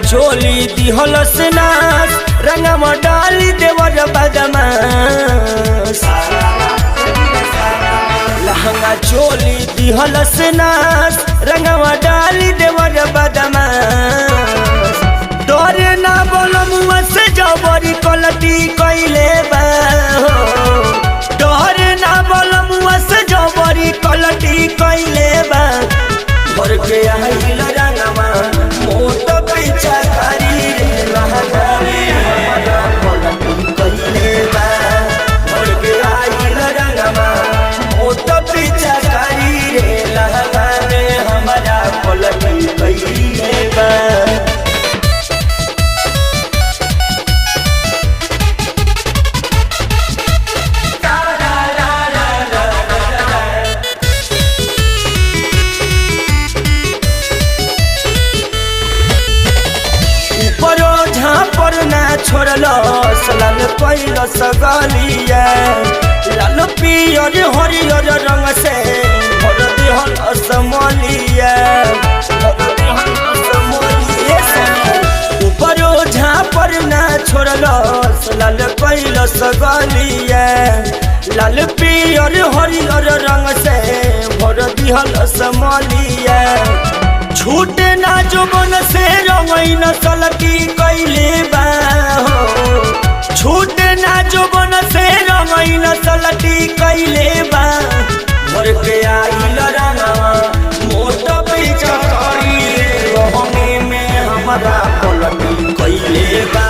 चोली दिहलस नास रंगवा डाली देवर बदमाश लहंगा चोली दिहलस नास रंगवा डाली देवर बदमाश डरे ना बोलमुआ से जबरी कलटी कइले बा डरे ना बोलमुआ से जबरी कलटी कइले बा भर के आइल रंगवा मोट पीछा करी रे लहंगा रे हमारा कलटी कइले बा भर के आइल रंगवा मोट पीछा करी रे लहंगा रे हमारा कलटी कइले बा। छोड़लो सलाम पहिलो सगलिया लाल पियर हरियर रंग से भर दिहल असमलिया ऊपर झापर ना छोड़लो लाल पहिलो सगलिया लाल पियर हरियर रंग से भर दिहल असमलिया छूटे ना जुबन से रंगइन सलटी कइले बा छूटे ना जुबन से रंगइन सलटी कइले बा भर के आइल रंगवा मोट पीछा करी रे लहंगे में हमारा पलटी कइले बा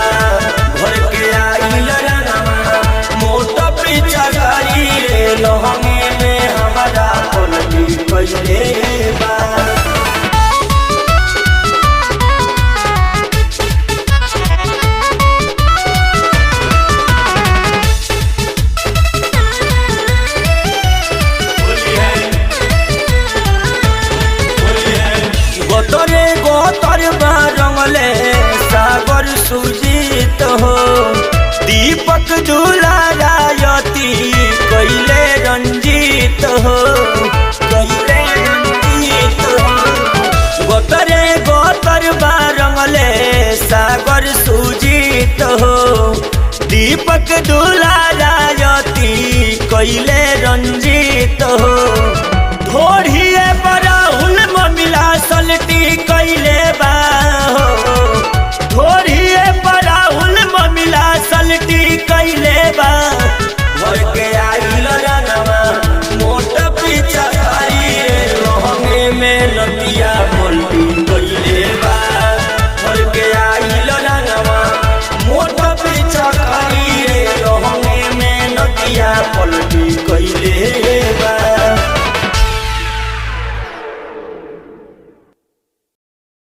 भर के आइल रंगवा मोट पीछा करी रे लहंगे में हमारा पलटी कइले बा। गोतरे गोतर बा रंगले सागर सुजीत हो दीपक दुलारायती कैले रंजीत हो कैले रंजीत हो गोतरे गोतर बा रंगले सागर सुजीत हो दीपक दुलारायती कैले रंजीत हो थोड़िए बराहुल मिला सलटी